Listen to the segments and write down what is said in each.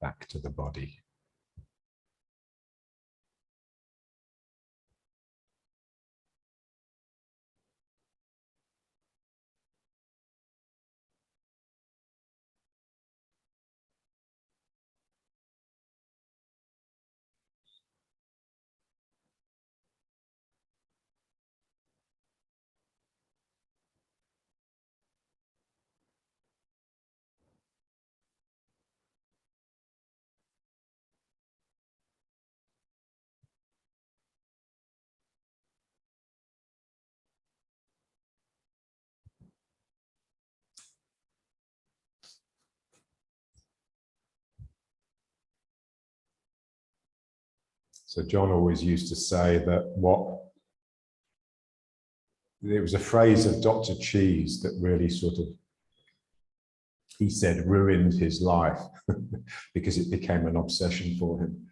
back to the body. So John always used to say that it was a phrase of Dr. Cheese that really he said, ruined his life because it became an obsession for him.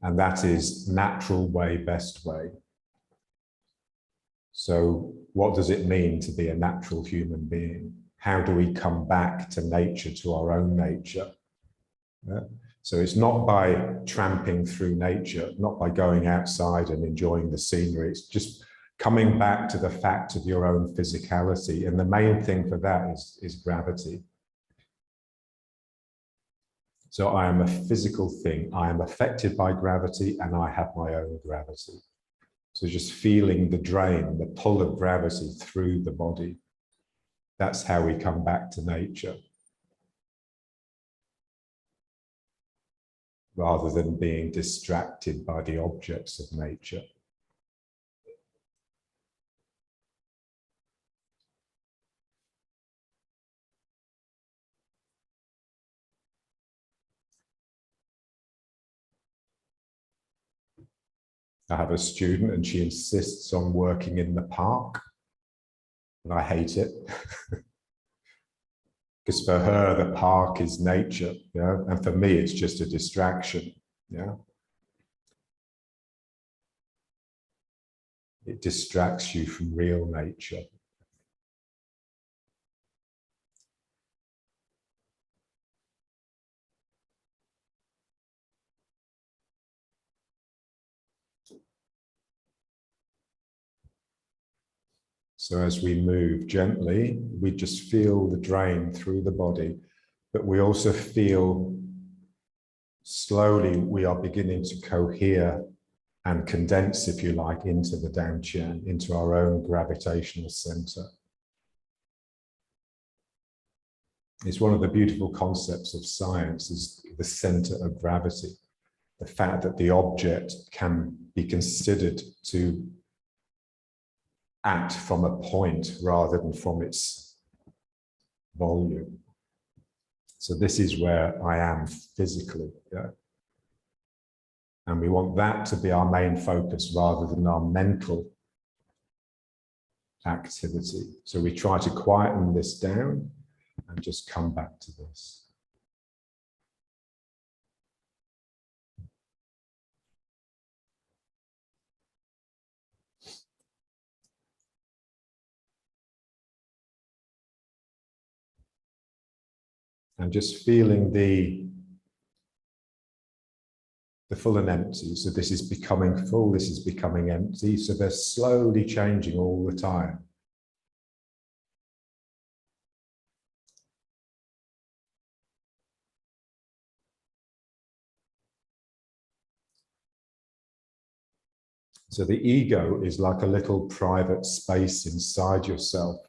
And that is natural way, best way. So what does it mean to be a natural human being? How do we come back to nature, to our own nature? Yeah? So it's not by tramping through nature, not by going outside and enjoying the scenery. It's just coming back to the fact of your own physicality. And the main thing for that is gravity. So I am a physical thing. I am affected by gravity and I have my own gravity. So just feeling the drain, the pull of gravity through the body. That's how we come back to nature. Rather than being distracted by the objects of nature. I have a student and she insists on working in the park, and I hate it. Because for her, the park is nature, yeah? And for me, it's just a distraction, yeah? It distracts you from real nature. So as we move gently, we just feel the drain through the body, but we also feel slowly we are beginning to cohere and condense, if you like, into the Danqian, into our own gravitational center. It's one of the beautiful concepts of science, is the center of gravity. The fact that the object can be considered to act from a point rather than from its volume. So this is where I am physically, yeah? And we want that to be our main focus rather than our mental activity. So we try to quieten this down and just come back to this. And just feeling the full and empty. So this is becoming full, this is becoming empty. So they're slowly changing all the time. So the ego is like a little private space inside yourself,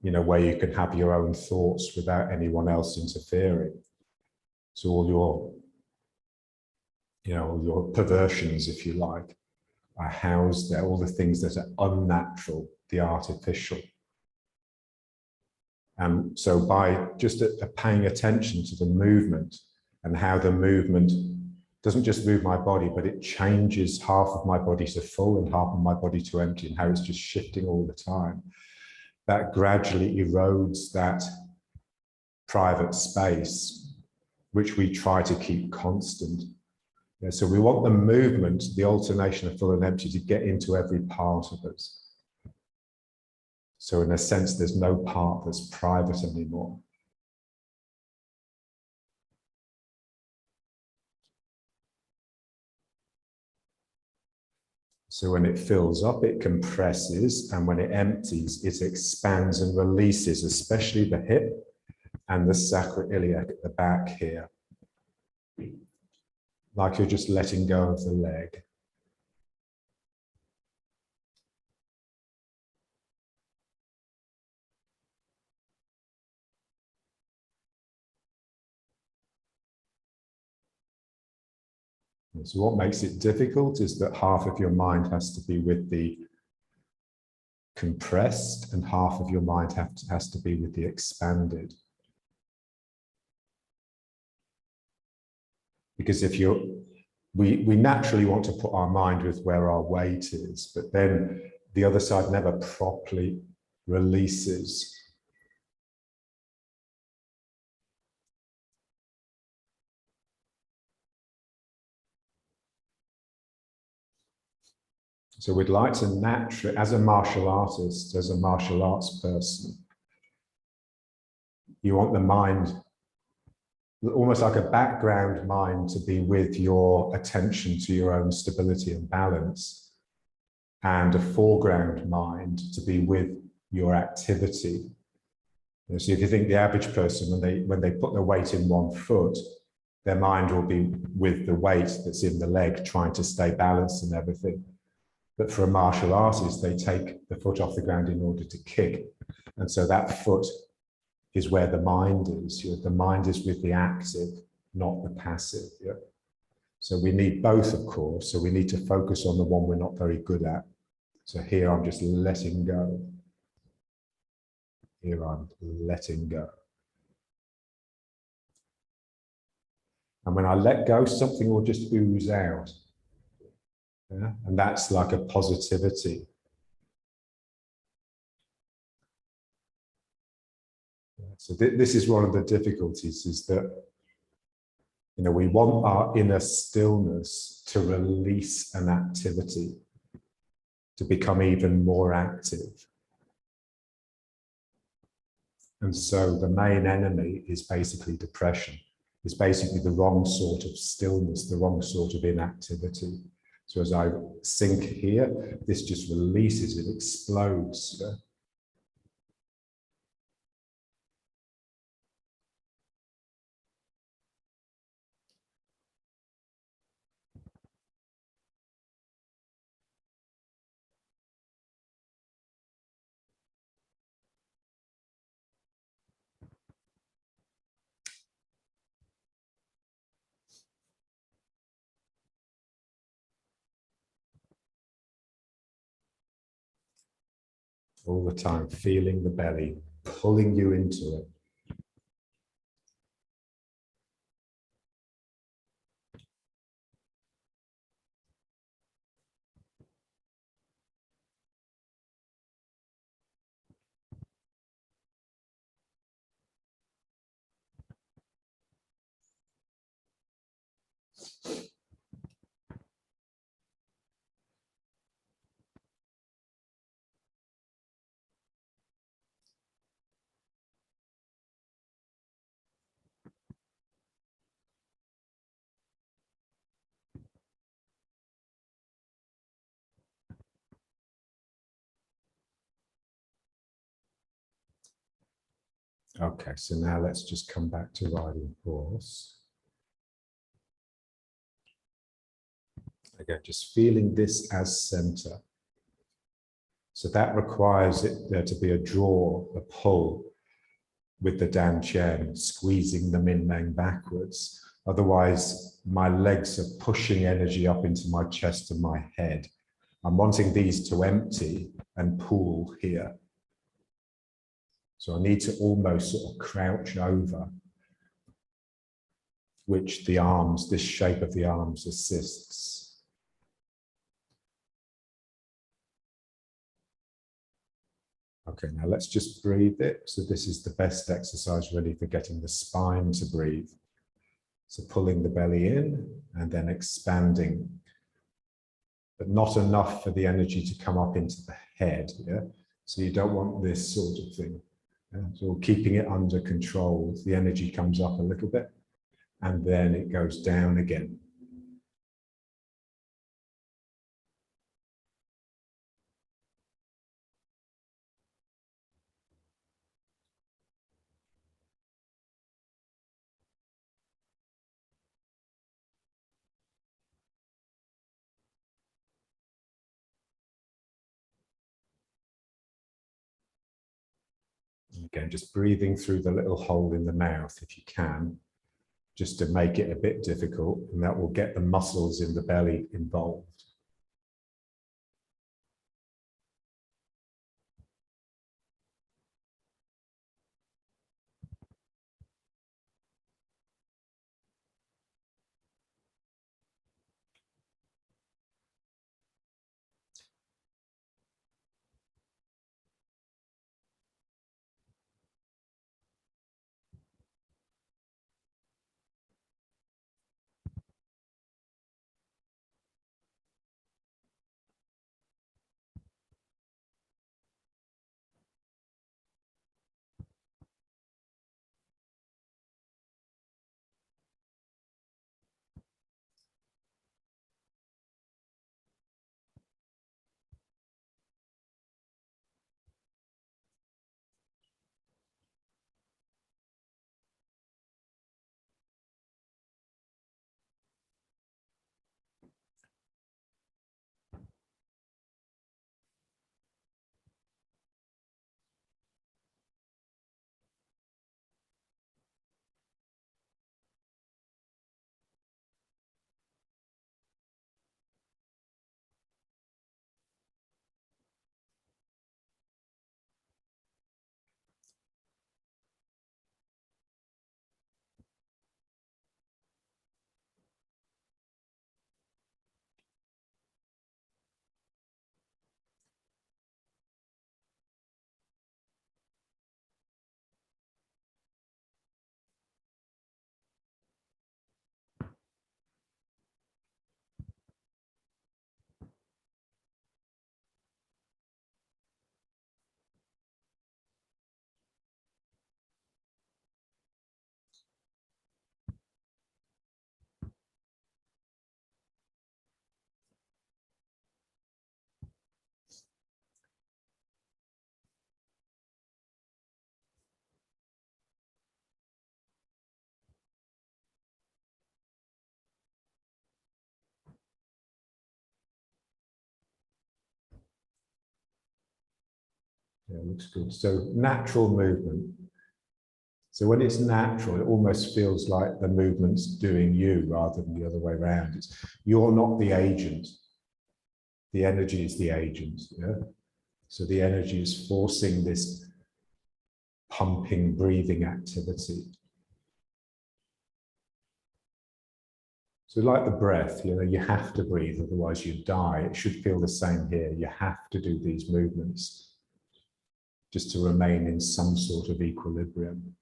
you know, where you can have your own thoughts without anyone else interfering. So all your, you know, your perversions, if you like, are housed there, all the things that are unnatural, the artificial. And so by just paying attention to the movement and how the movement doesn't just move my body, but it changes half of my body to full and half of my body to empty, and how it's just shifting all the time. That gradually erodes that private space, which we try to keep constant. Yeah, so we want the movement, the alternation of full and empty, to get into every part of us. So in a sense, there's no part that's private anymore. So when it fills up, it compresses, and when it empties, it expands and releases, especially the hip and the sacroiliac at the back here. Like you're just letting go of the leg. So what makes it difficult is that half of your mind has to be with the compressed and half of your mind has to be with the expanded. Because if we naturally want to put our mind with where our weight is, but then the other side never properly releases. So we'd like to naturally, as a martial artist, as a martial arts person, you want the mind, almost like a background mind, to be with your attention to your own stability and balance, and a foreground mind to be with your activity. So if you think the average person, when they put their weight in one foot, their mind will be with the weight that's in the leg, trying to stay balanced and everything. But for a martial artist, they take the foot off the ground in order to kick. And so that foot is where the mind is. The mind is with the active, not the passive. Yeah? So we need both, of course. So we need to focus on the one we're not very good at. So here I'm just letting go. Here I'm letting go. And when I let go, something will just ooze out. Yeah? And that's like a positivity. So this is one of the difficulties, is that we want our inner stillness to release an activity, to become even more active. And so the main enemy is basically depression. It's basically the wrong sort of stillness, the wrong sort of inactivity. So as I sink here, this just releases, it explodes. Yeah? All the time, feeling the belly, pulling you into it. Okay, so now let's just come back to riding horse. Again, just feeling this as center. So that requires there to be a draw, a pull with the Dan Chen, squeezing the Min Meng backwards. Otherwise, my legs are pushing energy up into my chest and my head. I'm wanting these to empty and pool here. So I need to almost sort of crouch over, which the arms, this shape of the arms assists. Okay, now let's just breathe it. So this is the best exercise really for getting the spine to breathe. So pulling the belly in and then expanding, but not enough for the energy to come up into the head. Yeah? So you don't want this sort of thing. Yeah? So keeping it under control, the energy comes up a little bit and then it goes down again. Again, just breathing through the little hole in the mouth if you can, just to make it a bit difficult, and that will get the muscles in the belly involved. Yeah, looks good. So natural movement. So when it's natural, it almost feels like the movement's doing you rather than the other way around. You're not the agent. The energy is the agent. Yeah? So the energy is forcing this pumping, breathing activity. So like the breath, you have to breathe, otherwise you die. It should feel the same here. You have to do these movements just to remain in some sort of equilibrium.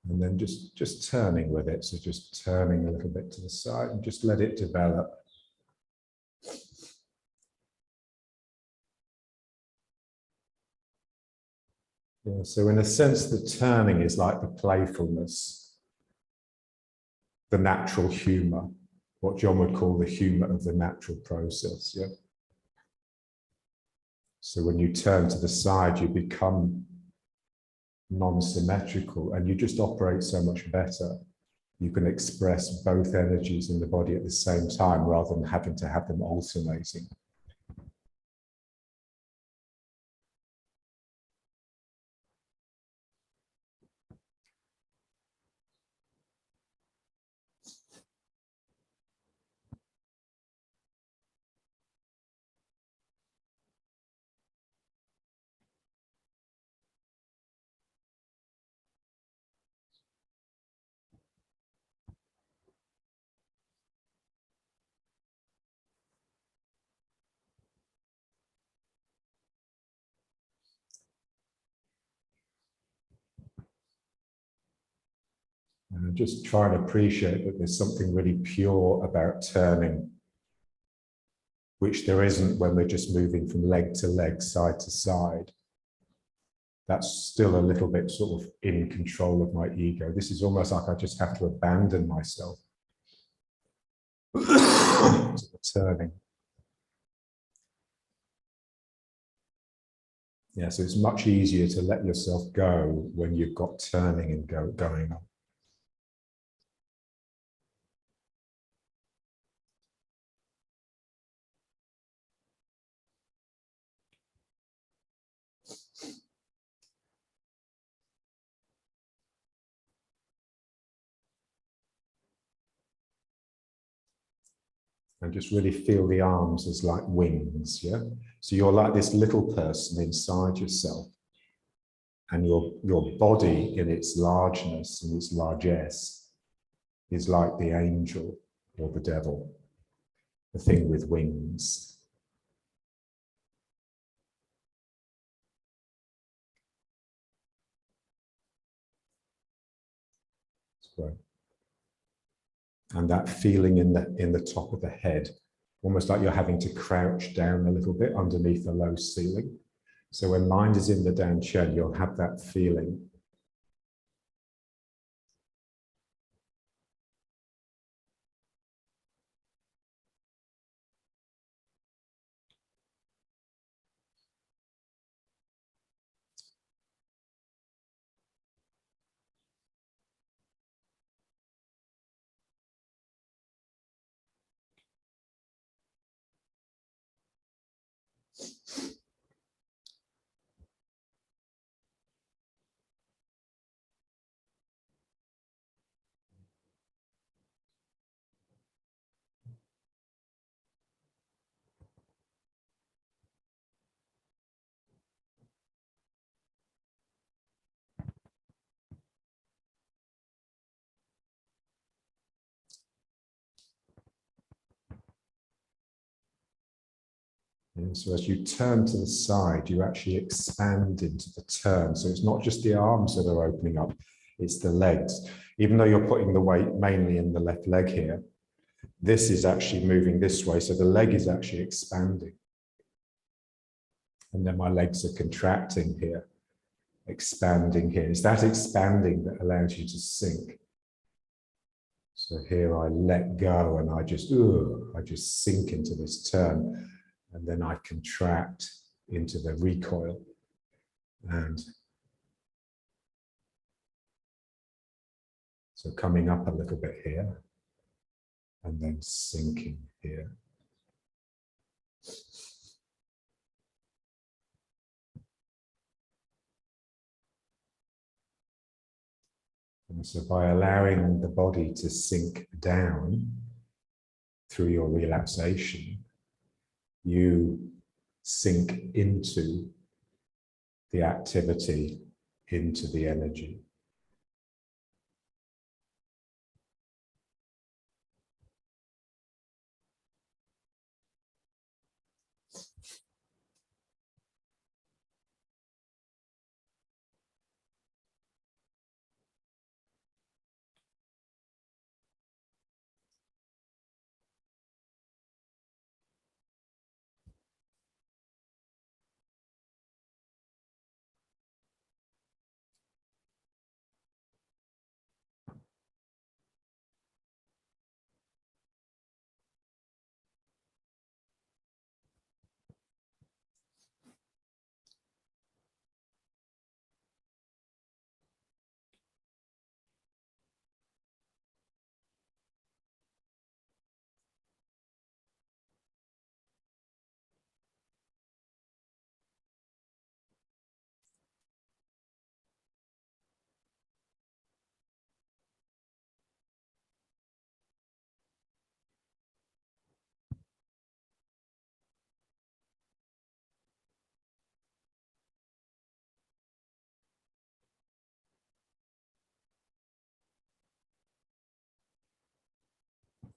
And then just turning with it. So just turning a little bit to the side and just let it develop. Yeah, so in a sense, the turning is like the playfulness, the natural humor, what John would call the humor of the natural process. Yeah. So when you turn to the side, you become non-symmetrical and you just operate so much better. You can express both energies in the body at the same time rather than having to have them alternating. And just try and appreciate that there's something really pure about turning, which there isn't when we're just moving from leg to leg, side to side. That's still a little bit sort of in control of my ego. This is almost like I just have to abandon myself to the turning. Yeah, so it's much easier to let yourself go when you've got turning and going on. And just really feel the arms as like wings, yeah? So you're like this little person inside yourself, and your body in its largeness and its largesse is like the angel or the devil, the thing with wings. It's great. And that feeling in the top of the head, almost like you're having to crouch down a little bit underneath the low ceiling. So when mind is in the down chair, you'll have that feeling. And so as you turn to the side, you actually expand into the turn. So it's not just the arms that are opening up, it's the legs. Even though you're putting the weight mainly in the left leg here, this is actually moving this way. So the leg is actually expanding. And then my legs are contracting here, expanding here. It's that expanding that allows you to sink. So here I let go and I just sink into this turn. And then I contract into the recoil, and so coming up a little bit here and then sinking here. And so by allowing the body to sink down through your relaxation, you sink into the activity, into the energy.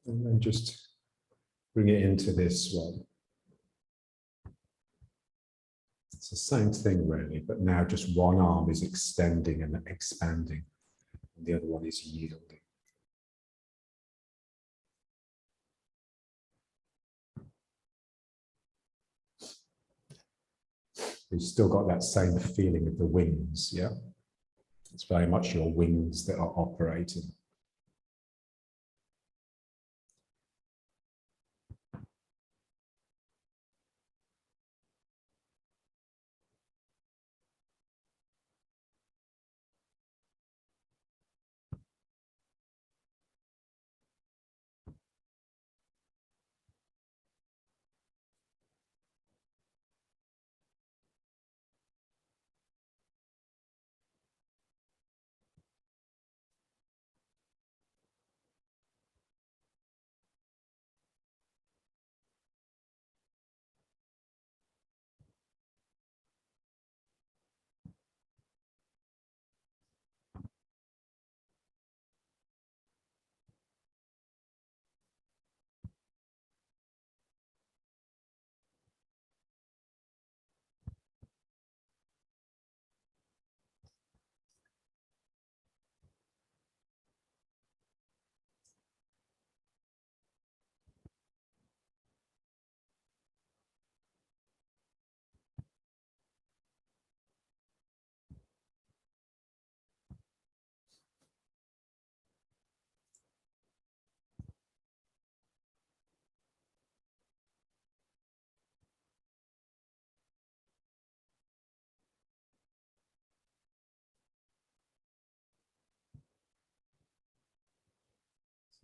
And then just bring it into this one. It's the same thing really, but now just one arm is extending and expanding, and the other one is yielding. You've still got that same feeling of the wings, yeah? It's very much your wings that are operating.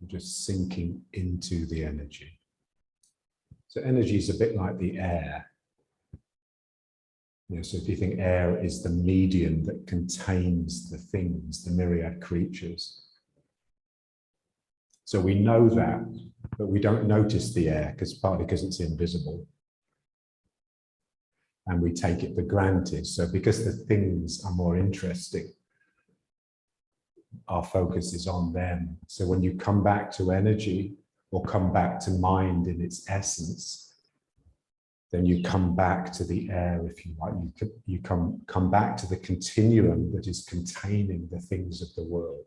Just sinking into the energy. So energy is a bit like the air. So if you think air is the medium that contains the things, the myriad creatures. So we know that, but we don't notice the air, partly because it's invisible. And we take it for granted. So because the things are more interesting, our focus is on them. So when you come back to energy or come back to mind in its essence, then you come back to the air, if you like. You come back to the continuum that is containing the things of the world.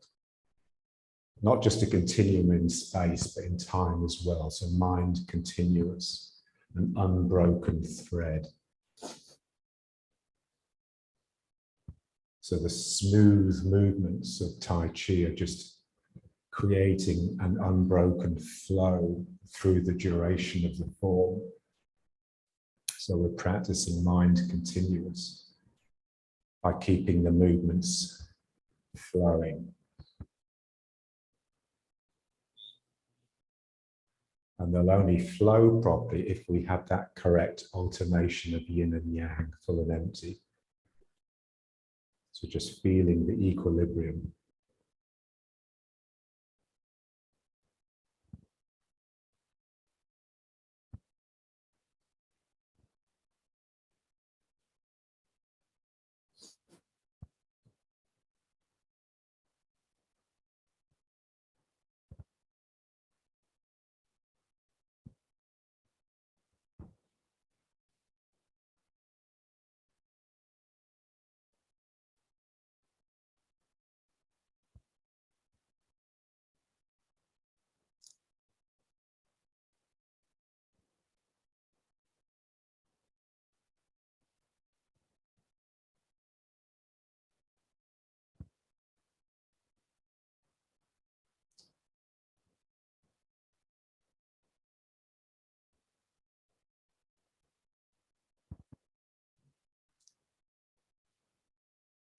Not just a continuum in space, but in time as well. So mind continuous, an unbroken thread. So the smooth movements of Tai Chi are just creating an unbroken flow through the duration of the form. So we're practicing mind continuous by keeping the movements flowing. And they'll only flow properly if we have that correct alternation of yin and yang, full and empty. So just feeling the equilibrium.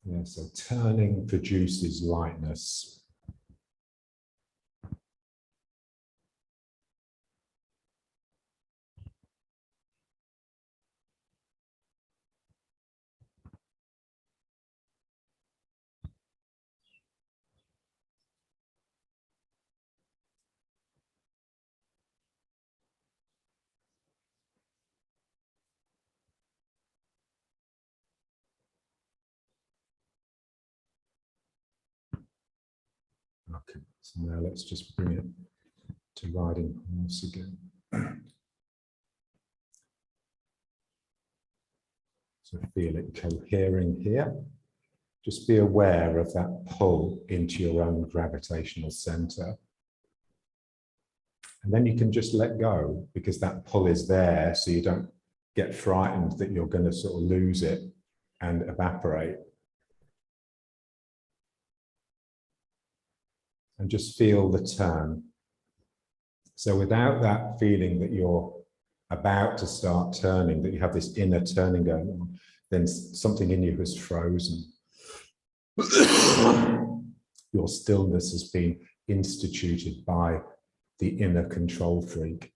Yeah, so turning produces lightness. Okay, so now let's just bring it to riding horse again. So feel it cohering here. Just be aware of that pull into your own gravitational center. And then you can just let go, because that pull is there, so you don't get frightened that you're going to sort of lose it and evaporate. And just feel the turn. So without that feeling that you're about to start turning, that you have this inner turning going on, then something in you has frozen. Your stillness has been instituted by the inner control freak.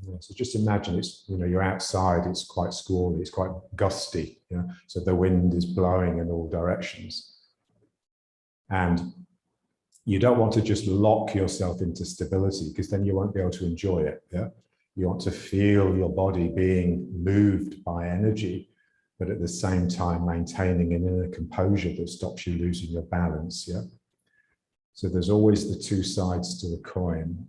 Yeah, so just imagine you're outside, it's quite squally, it's quite gusty, so the wind is blowing in all directions. And you don't want to just lock yourself into stability, because then you won't be able to enjoy it. Yeah? You want to feel your body being moved by energy, but at the same time maintaining an inner composure that stops you losing your balance. Yeah. So there's always the two sides to the coin.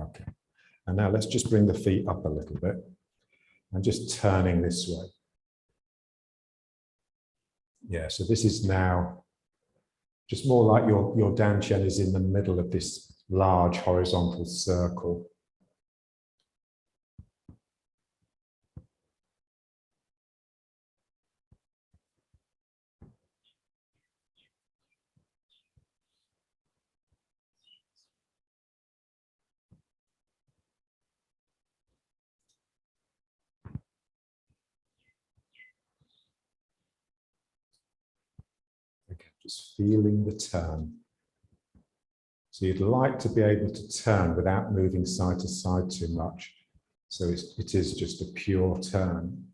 Okay. And now let's just bring the feet up a little bit and just turning this way. Yeah, so this is now Just more like your dantian is in the middle of this large horizontal circle. Okay, just feeling the turn. So you'd like to be able to turn without moving side to side too much. So it is just a pure turn.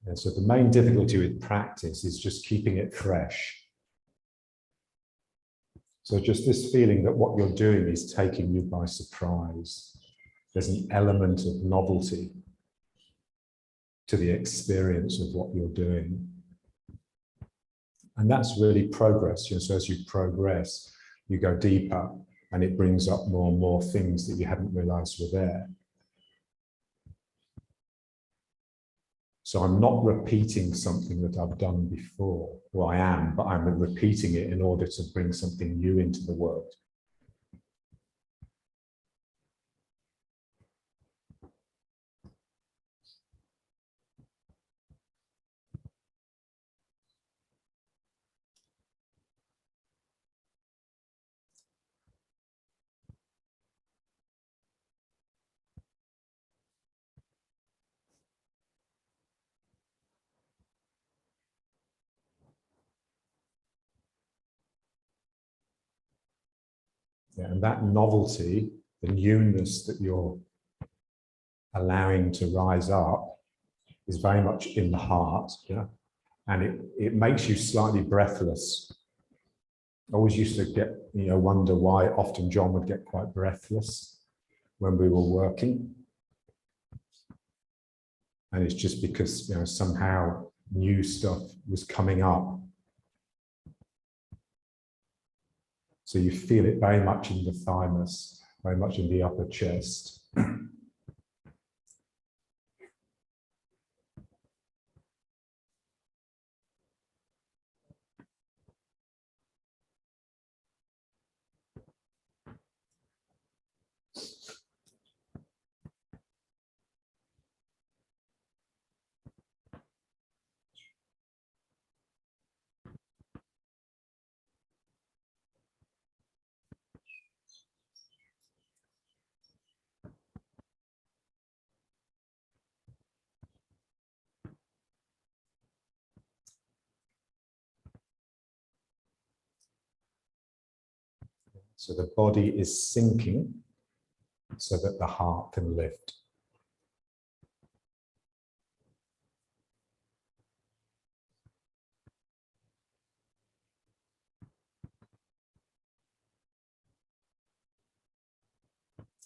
And so the main difficulty with practice is just keeping it fresh. So just this feeling that what you're doing is taking you by surprise. There's an element of novelty to the experience of what you're doing. And that's really progress. So as you progress, you go deeper and it brings up more and more things that you hadn't realized were there. So I'm not repeating something that I've done before, or I am, but I'm repeating it in order to bring something new into the world. Yeah, and that novelty, the newness that you're allowing to rise up is very much in the heart, yeah? And it makes you slightly breathless. I always used to get, wonder why often John would get quite breathless when we were working. And it's just because, somehow new stuff was coming up. So you feel it very much in the thymus, very much in the upper chest. So the body is sinking so that the heart can lift.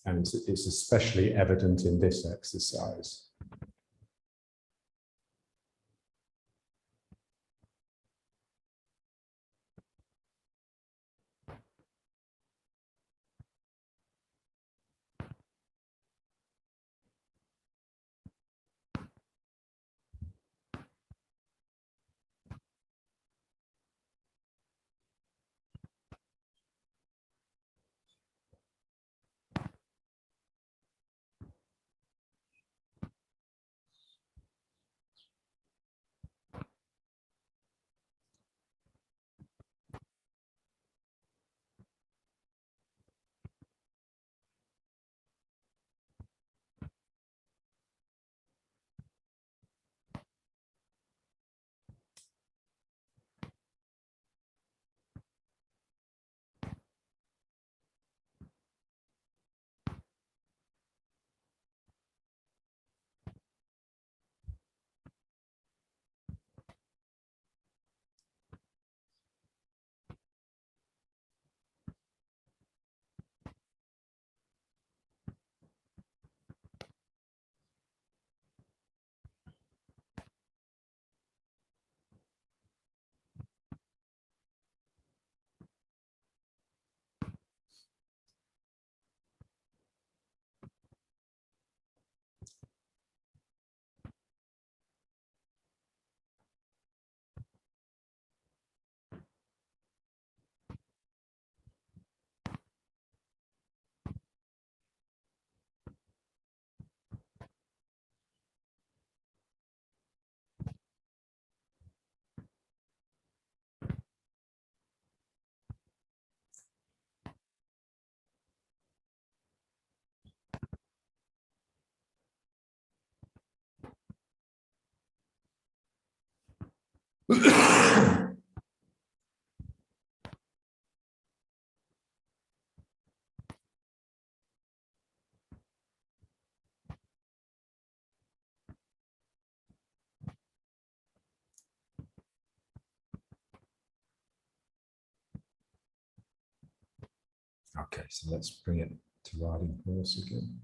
And it's especially evident in this exercise. Okay, so let's bring it to riding horse again.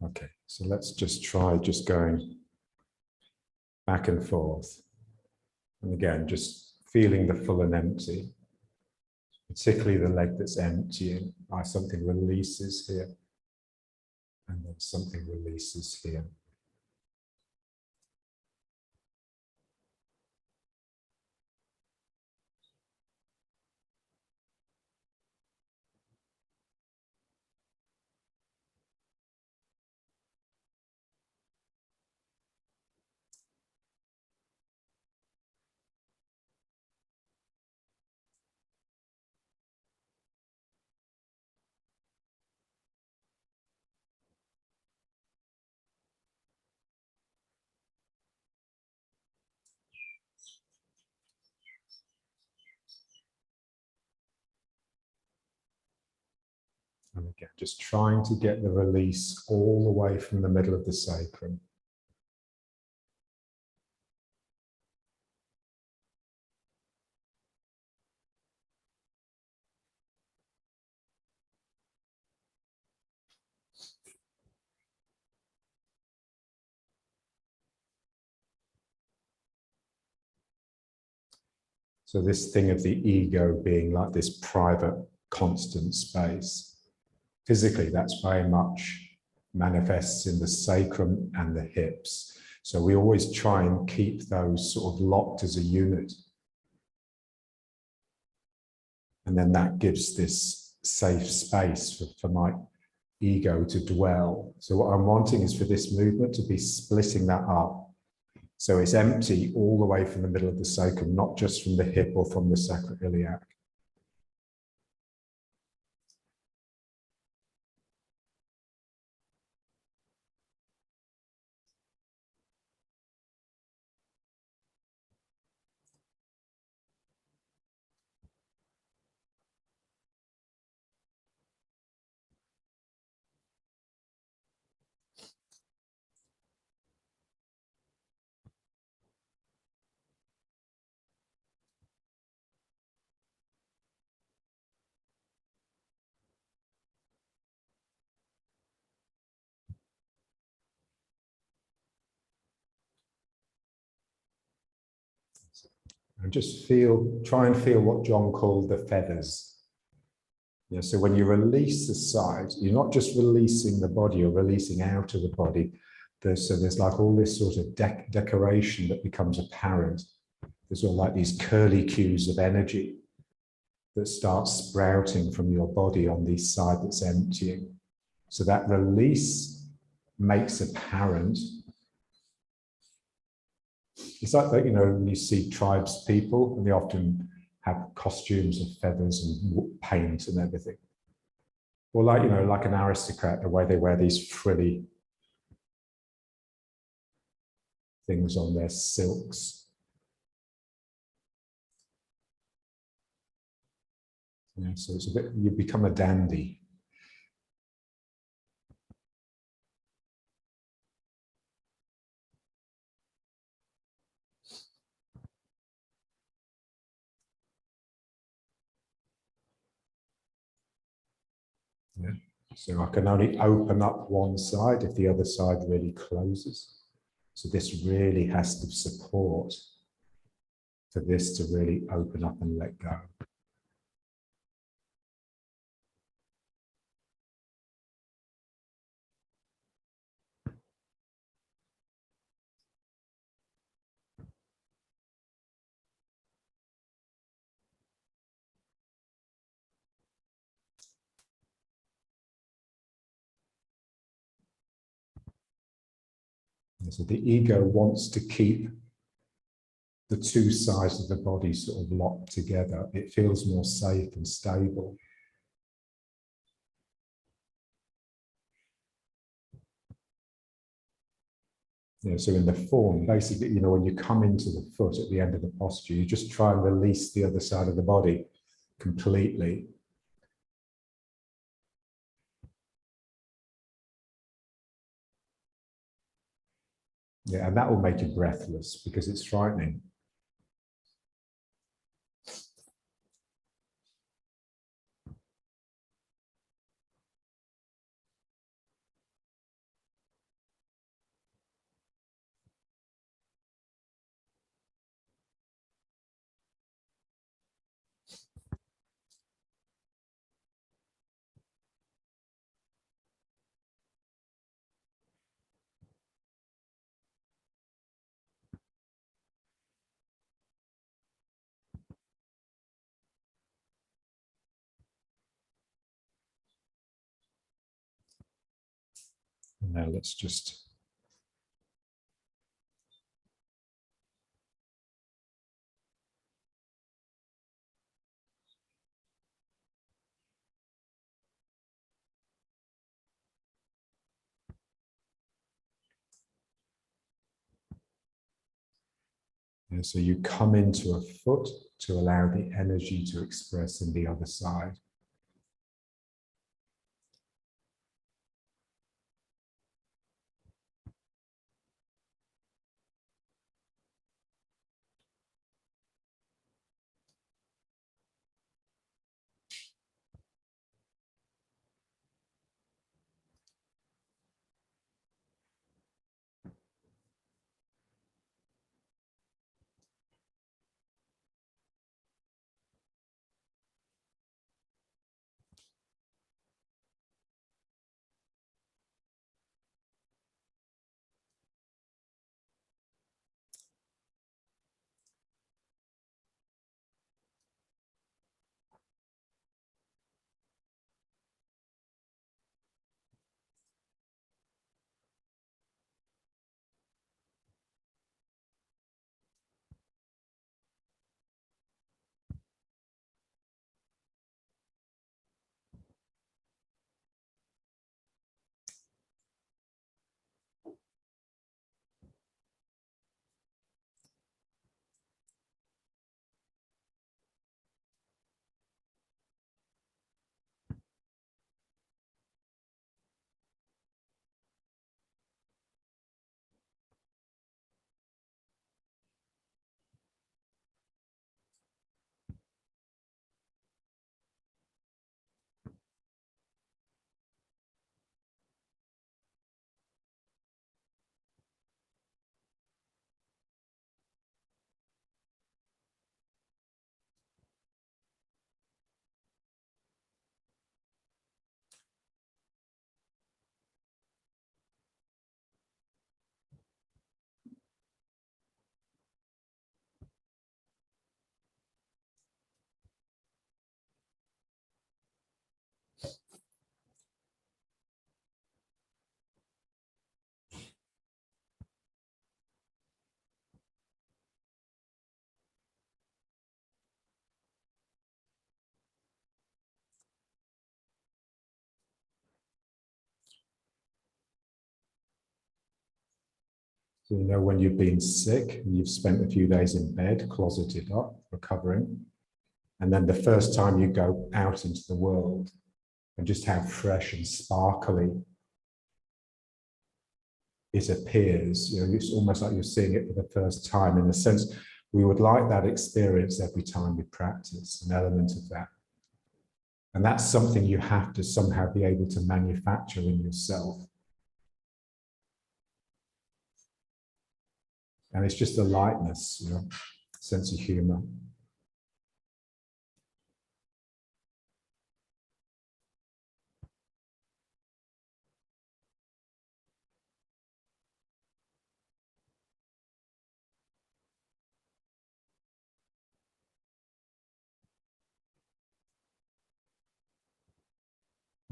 Okay, so let's just try just going back and forth. And again, just feeling the full and empty, particularly the leg that's emptying. Something releases here, and then something releases here. And again, just trying to get the release all the way from the middle of the sacrum. So this thing of the ego being like this private, constant space. Physically, that's very much manifests in the sacrum and the hips. So we always try and keep those sort of locked as a unit. And then that gives this safe space for my ego to dwell. So what I'm wanting is for this movement to be splitting that up. So it's empty all the way from the middle of the sacrum, not just from the hip or from the sacroiliac. And just try and feel what John called the feathers. Yeah, so when you release the side, you're not just releasing the body, you're releasing out of the body. So there's like all this sort of decoration that becomes apparent. There's all like these curly cues of energy that start sprouting from your body on the side that's emptying. So that release makes apparent. It's like that, you know, when you see tribes people, and they often have costumes of feathers and paint and everything. Or like, you know, like an aristocrat, the way they wear these frilly things on their silks. Yeah, so it's a bit, you become a dandy. Yeah. So I can only open up one side if the other side really closes. So this really has to support for this to really open up and let go. And so the ego wants to keep the two sides of the body sort of locked together. It feels more safe and stable. You know, so in the form, basically, you know, when you come into the foot at the end of the posture, you just try and release the other side of the body completely. Yeah, and that will make you breathless because it's frightening. And now let's just and so you come into a foot to allow the energy to express in the other side. So you know when you've been sick, and you've spent a few days in bed, closeted up, recovering, and then the first time you go out into the world, and just how fresh and sparkly it appears. You know, it's almost like you're seeing it for the first time. In a sense, we would like that experience every time we practice, an element of that. And that's something you have to somehow be able to manufacture in yourself. And it's just a lightness, you know, sense of humor.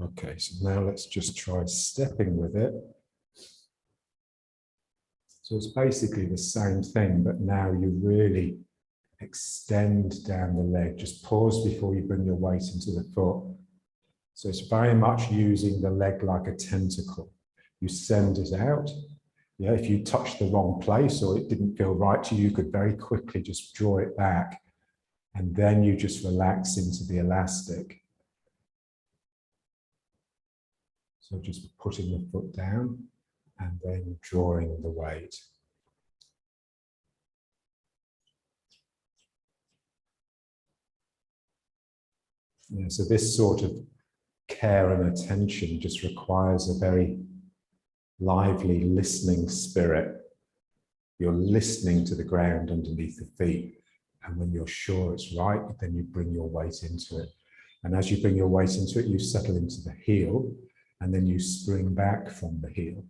Okay, so now let's just try stepping with it. So it's basically the same thing, but now you really extend down the leg. Just pause before you bring your weight into the foot. So it's very much using the leg like a tentacle. You send it out. Yeah, if you touch the wrong place or it didn't feel right to you, you could very quickly just draw it back. And then you just relax into the elastic. So just putting the foot down and then drawing the weight. Yeah, so this sort of care and attention just requires a very lively listening spirit. You're listening to the ground underneath the feet. And when you're sure it's right, then you bring your weight into it. And as you bring your weight into it, you settle into the heel, and then you spring back from the heel.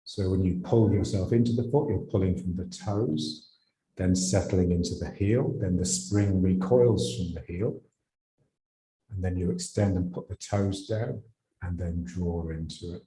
So when you pull yourself into the foot, you're pulling from the toes, then settling into the heel, then the spring recoils from the heel, and then you extend and put the toes down, and then draw into it.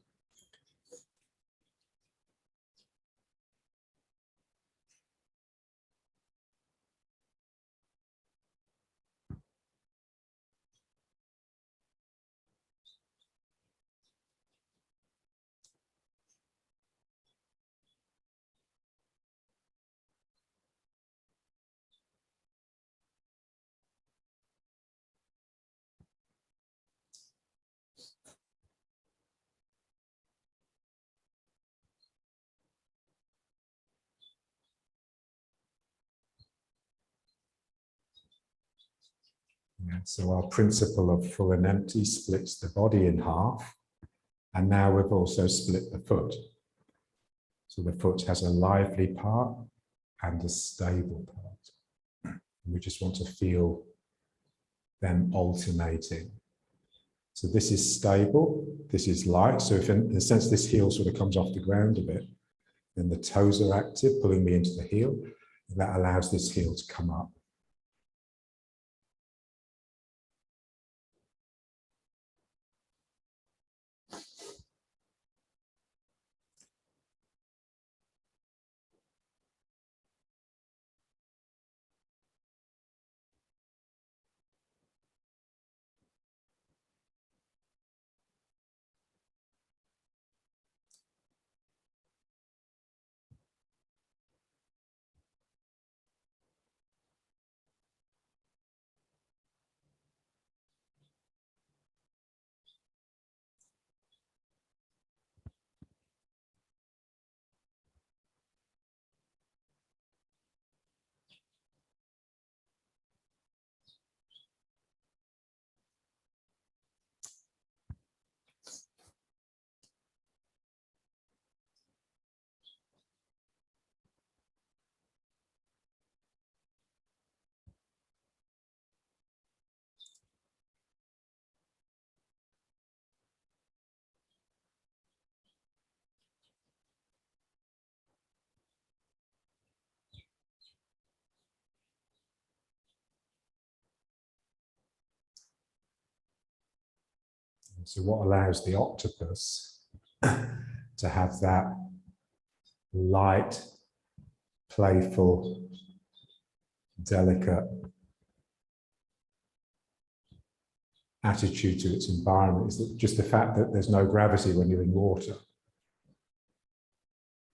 Yeah, so our principle of full and empty splits the body in half, and now we've also split the foot. So the foot has a lively part and a stable part. And we just want to feel them alternating. So this is stable, this is light. So if in a sense this heel sort of comes off the ground a bit, then the toes are active, pulling me into the heel, and that allows this heel to come up. So what allows the octopus to have that light, playful, delicate attitude to its environment is just the fact that there's no gravity when you're in water.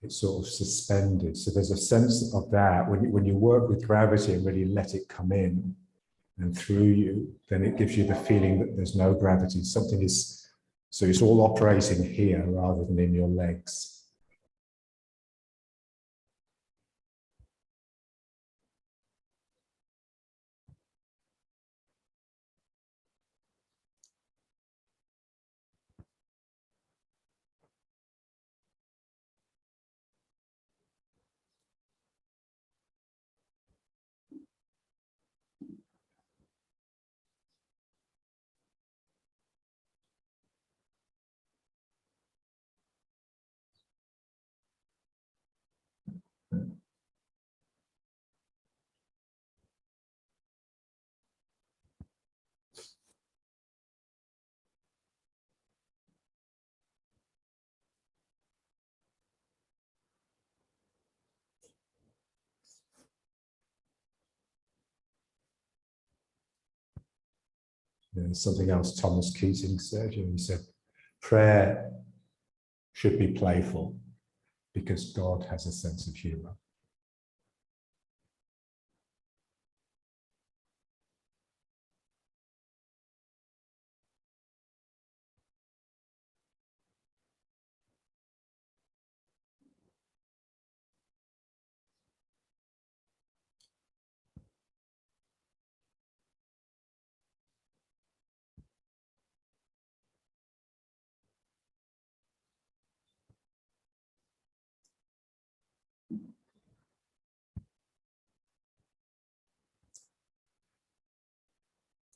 it's sort of suspended. So there's a sense of that when you work with gravity and really let it come in and through you, then it gives you the feeling that there's no gravity. Something is, so it's all operating here rather than in your legs. There's something else Thomas Keating said. He said, prayer should be playful because God has a sense of humor.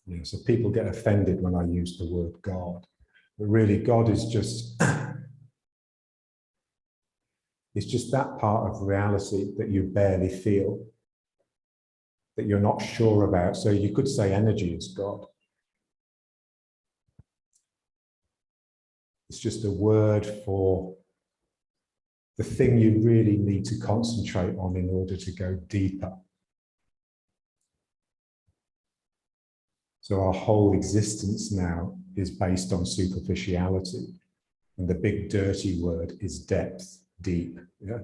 Yeah, so people get offended when I use the word God, but really God is just it's just that part of reality that you barely feel, that you're not sure about. So you could say energy is God. It's just a word for the thing you really need to concentrate on in order to go deeper. So our whole existence now is based on superficiality. And the big dirty word is depth, deep. Yeah.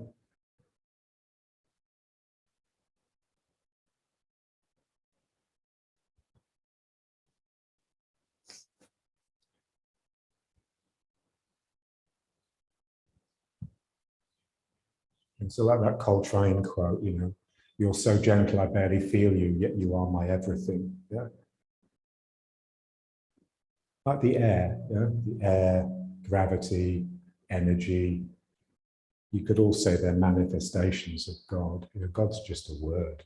And so like that Coltrane quote, you know, you're so gentle, I barely feel you, yet you are my everything. Yeah. Like the air, yeah? The air, gravity, energy. You could all say they're manifestations of God. You know, God's just a word.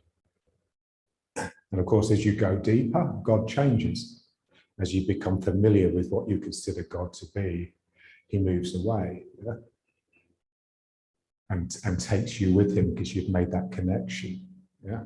And of course, as you go deeper, God changes. As you become familiar with what you consider God to be, he moves away, yeah? and takes you with him because you've made that connection. Yeah.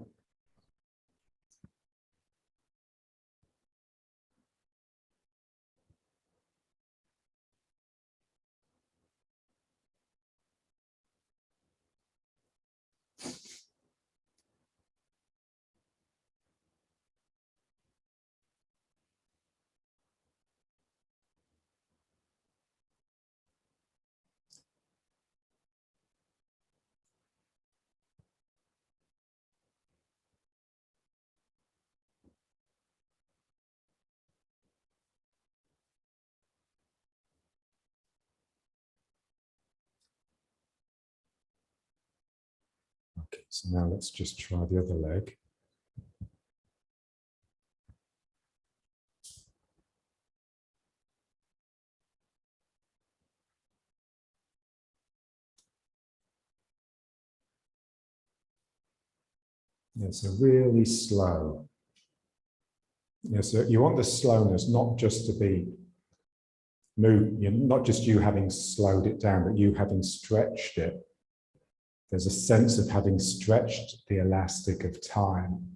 Okay, so now let's just try the other leg. Yeah, so really slow. Yeah, so you want the slowness not just to be not just you having slowed it down, but you having stretched it. There's a sense of having stretched the elastic of time.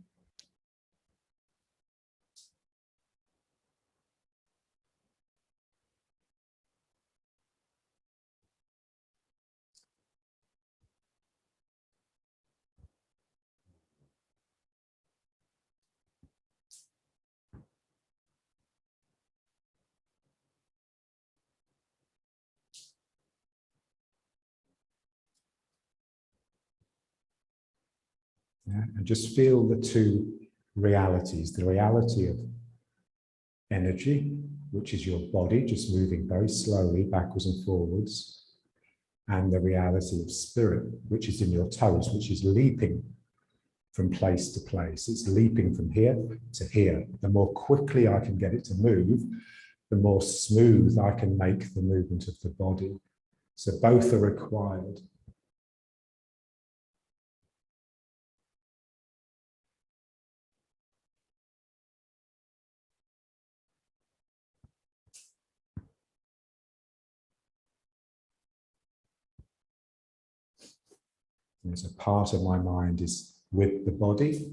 Yeah? And just feel the two realities, the reality of energy, which is your body just moving very slowly backwards and forwards, and the reality of spirit, which is in your toes, which is leaping from place to place. It's leaping from here to here. The more quickly I can get it to move, the more smooth I can make the movement of the body. So both are required. There's a part of my mind is with the body,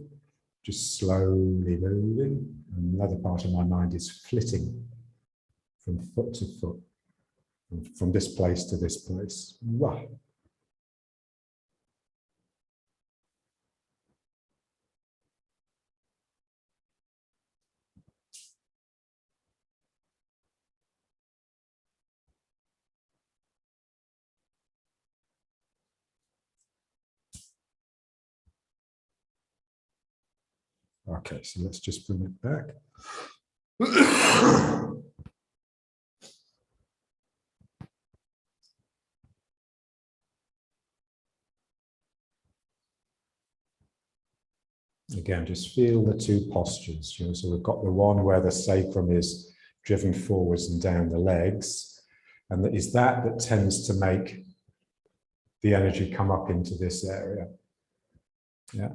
just slowly moving. And another part of my mind is flitting from foot to foot, from this place to this place. Wow. Okay, so let's just bring it back. Again, just feel the two postures. You know, so we've got the one where the sacrum is driven forwards and down the legs, and that is that tends to make the energy come up into this area. Yeah.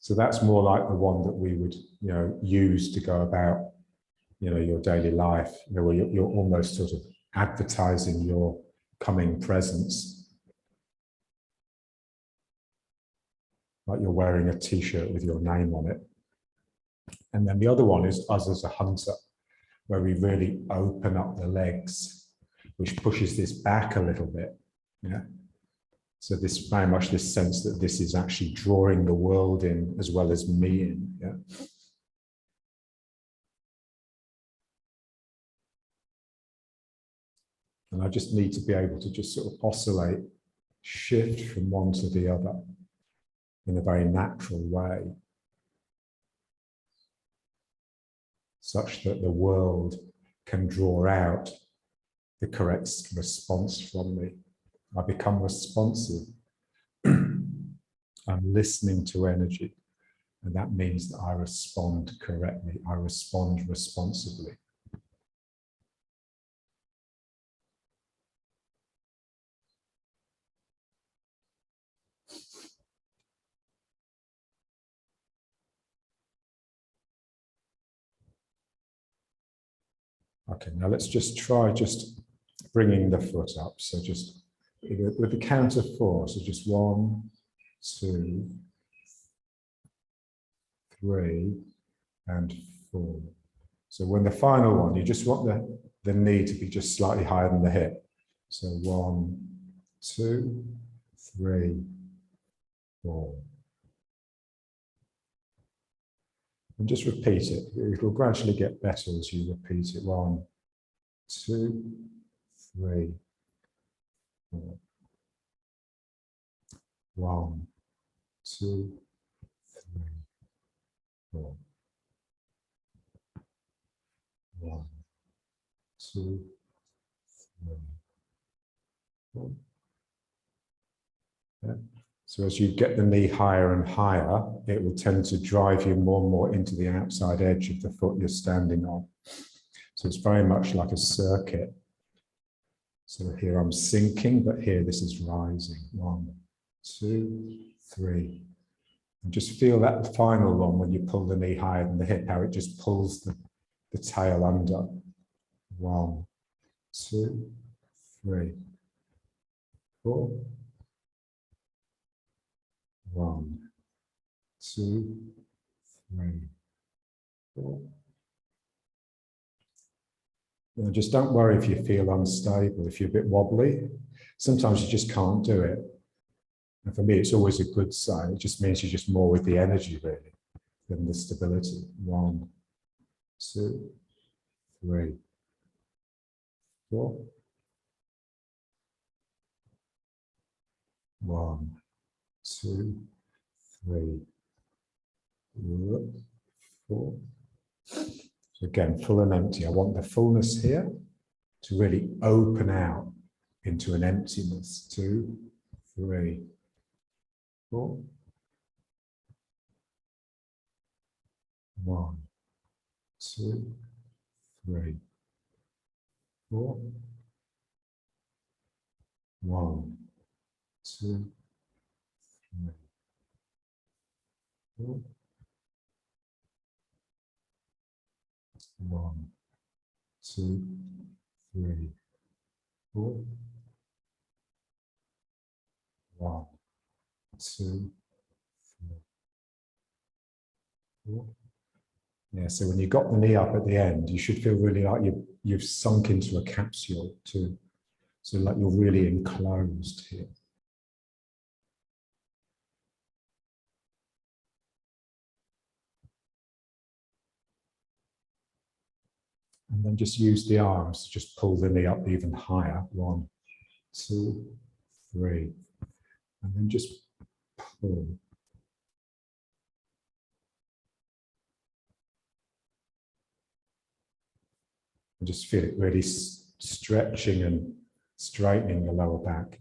So that's more like the one that we would, you know, use to go about, you know, your daily life, you know, where you're almost sort of advertising your coming presence, like you're wearing a t-shirt with your name on it. And then the other one is us as a hunter, where we really open up the legs, which pushes this back a little bit. Yeah. So this very much this sense that this is actually drawing the world in as well as me in. Yeah. And I just need to be able to just sort of oscillate, shift from one to the other in a very natural way, such that the world can draw out the correct response from me. I become responsive. I'm listening to energy, and that means that I respond correctly. I respond responsibly. Okay, now let's just try just bringing the foot up. So just with the count of 4, so just 1, 2, 3, and 4. So when the final one, you just want the knee to be just slightly higher than the hip. So 1, 2, 3, 4. And just repeat it. It will gradually get better as you repeat it. 1, 2, 3, 4. 1, 2, 3, 4. 1, 2, 3, 4. Yeah. So as you get the knee higher and higher, it will tend to drive you more and more into the outside edge of the foot you're standing on. So it's very much like a circuit. So here I'm sinking, but here this is rising. 1, 2, 3. And just feel that final one when you pull the knee higher than the hip, how it just pulls the tail under. 1, 2, 3, 4. 1, 2, 3, 4. You know, just don't worry if you feel unstable, if you're a bit wobbly. Sometimes you just can't do it. And for me, it's always a good sign. It just means you're just more with the energy, really, than the stability. 1, 2, 3, 4. 1, 2, 3, 4. So again, full and empty. I want the fullness here to really open out into an emptiness. 2, 3, 4. 1, 2, 3, 4. 1, 2, 3, 4. 1, 2, 3, 4. 1, 2, 3, 4. Yeah, so when you got the knee up at the end, you should feel really like you've sunk into a capsule too. So like you're really enclosed here. And then just use the arms to just pull the knee up even higher. 1, 2, 3. And then just pull. And just feel it really stretching and straightening the lower back.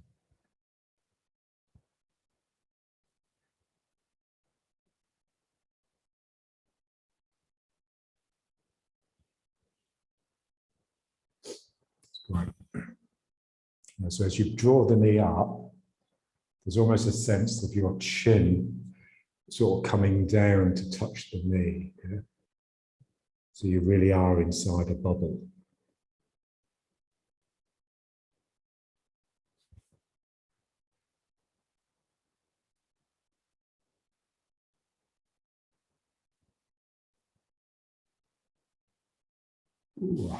Right. And so as you draw the knee up, there's almost a sense of your chin sort of coming down to touch the knee. Yeah? So you really are inside a bubble. Ooh.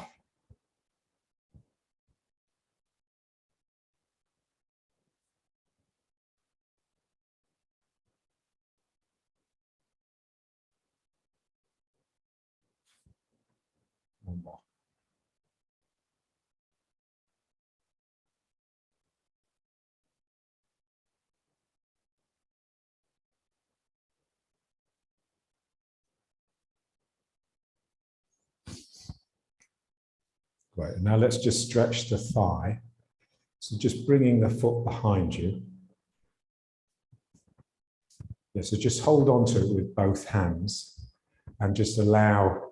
One more. Great. And now let's just stretch the thigh. So just bringing the foot behind you. Yeah, so just hold on to it with both hands and just allow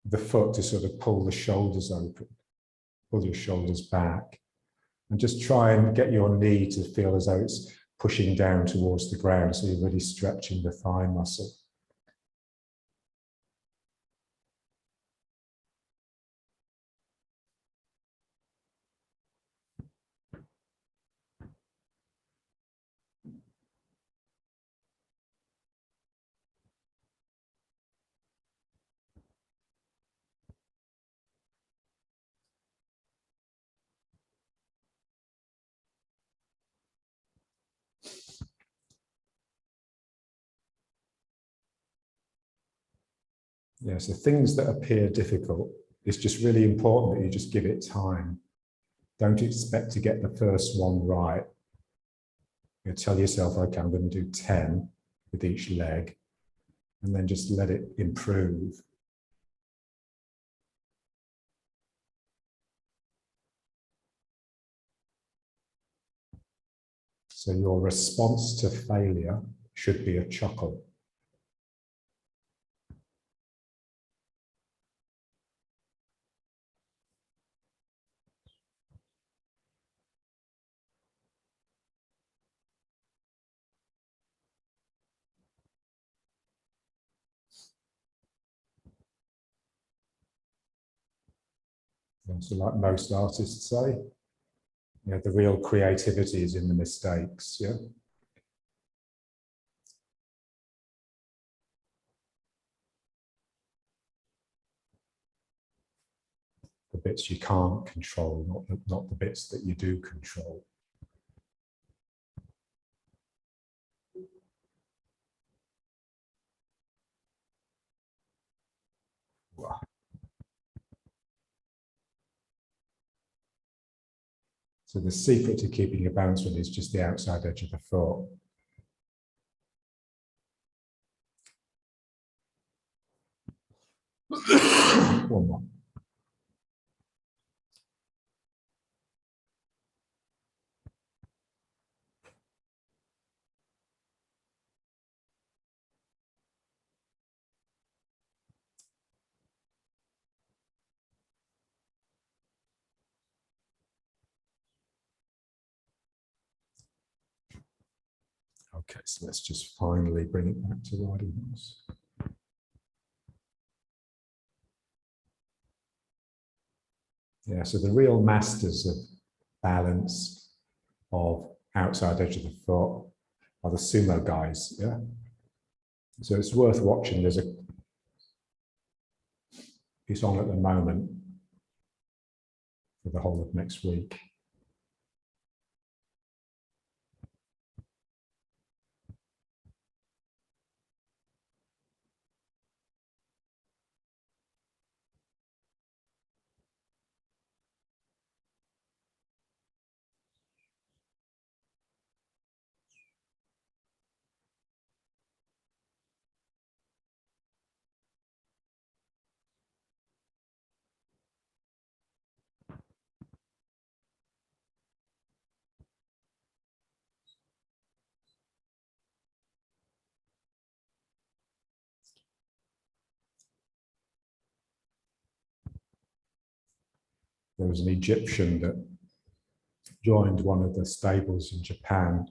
the foot to sort of pull the shoulders open, pull your shoulders back, and just try and get your knee to feel as though it's pushing down towards the ground, so you're really stretching the thigh muscle. Yeah, so things that appear difficult, it's just really important that you just give it time. Don't expect to get the first one right. You tell yourself, okay, I'm going to do 10 with each leg, and then just let it improve. So your response to failure should be a chuckle. And so like most artists say, yeah, the real creativity is in the mistakes, yeah? The bits you can't control, not the bits that you do control. Wow. So the secret to keeping your balance really is just the outside edge of the foot. One more. Okay, so let's just finally bring it back to riding horse. Yeah, so the real masters of balance, of outside edge of the foot, are the sumo guys. Yeah, so it's worth watching. It's on at the moment for the whole of next week. There was an Egyptian that joined one of the stables in Japan,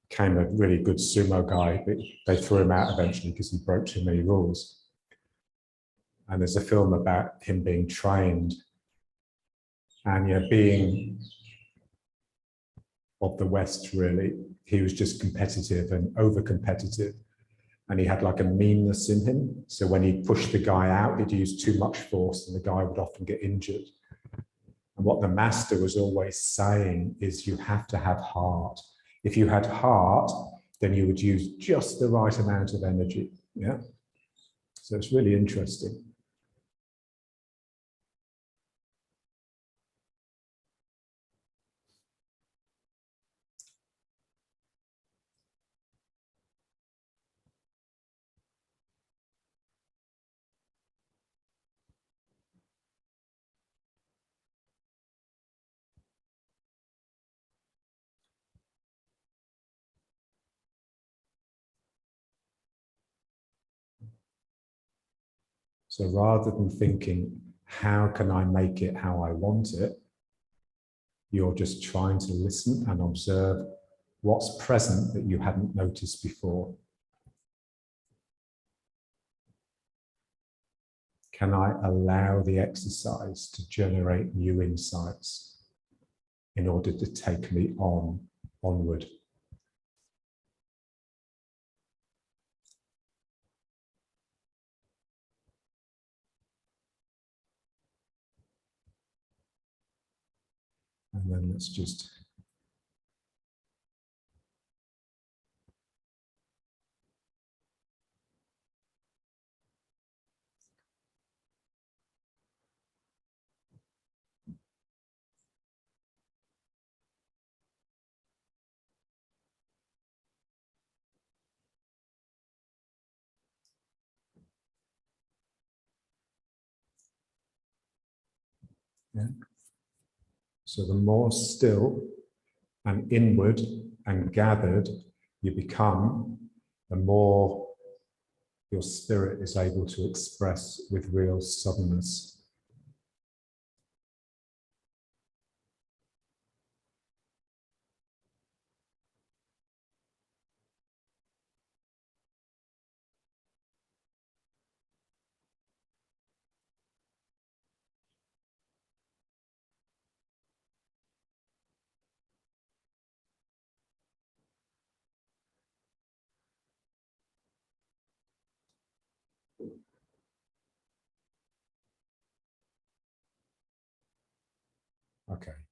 became a really good sumo guy, but they threw him out eventually because he broke too many rules. And there's a film about him being trained and being of the West, really. He was just competitive and over-competitive. And he had like a meanness in him. So when he pushed the guy out, he'd use too much force and the guy would often get injured. And what the master was always saying is you have to have heart. If you had heart, then you would use just the right amount of energy. Yeah. So it's really interesting. So rather than thinking, how can I make it how I want it? You're just trying to listen and observe what's present that you hadn't noticed before. Can I allow the exercise to generate new insights in order to take me onward? And then let's just So the more still and inward and gathered you become, the more your spirit is able to express with real suddenness. Okay.